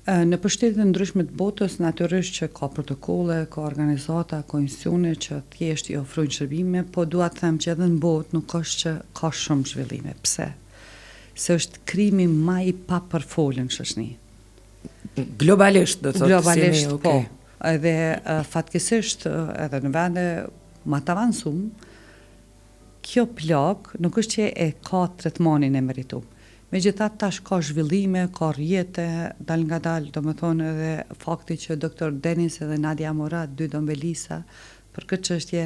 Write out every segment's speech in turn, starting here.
Në pushtetet e ndryshme të botës, natyrisht që ka protokolle, ka organizata, ka institucione që thjesht i ofrojnë shërbime, po dua të them që edhe në botë nuk është që ka shumë zhvillime. Pse? Se është krimi më i papërfolur në shoqëri. Globalisht, do thotë. Globalisht, po. Edhe fatkeqësisht edhe në vende më të avancuar, kjo plagë nuk është që e ka tretmanin e merituar. Megjithatë tash ka zhvillime, ka rjete, dal nga dal, do më thonë edhe fakti që Dr. Denis edhe Nadia Morat, dy dombelisa, për këtë çështje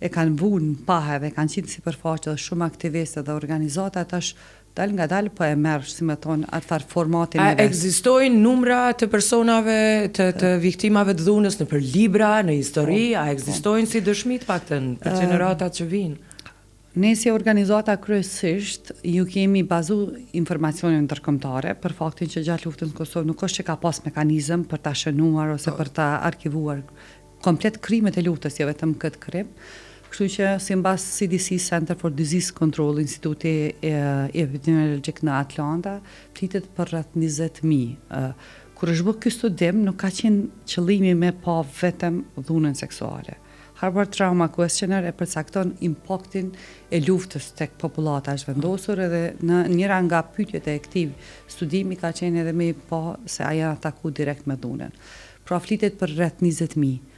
e kanë vunë në pahe dhe kanë qenë sipërfaqe dhe shumë aktivistë dhe organizata tash dal nga dal po e merr, si më thonë, atë formatin e vet. A ekzistojnë numra të personave, të viktimave të dhunës në për libra, në histori, a ekzistojnë si dëshmi të paktën për gjeneratat që vinë? Ne si organizata kryesisht ju kemi bazu informacionin ndërkombëtare për faktin që gjatë luftës në Kosovë nuk është që ka pas mekanizëm për ta shënuar ose për ta arkivuar komplet krimet e luftës, jo vetëm këtë krim. Kështu që sipas CDC Center for Disease Control, Instituti Epidemiologjik në Atlanta, flitet për rreth 20.000. Kur është bërë ky studim, nuk ka qenë qëllimi me pa vetëm dhunën seksuale. Harvard Trauma Questionnaire e përcakton impaktin e luftës tek popullata është vendosur edhe në njëra nga pyetjet e këtij studimi ka qenë edhe me pa se a janë ataku direkt me dhunën. Pra flitet për rreth 20.000.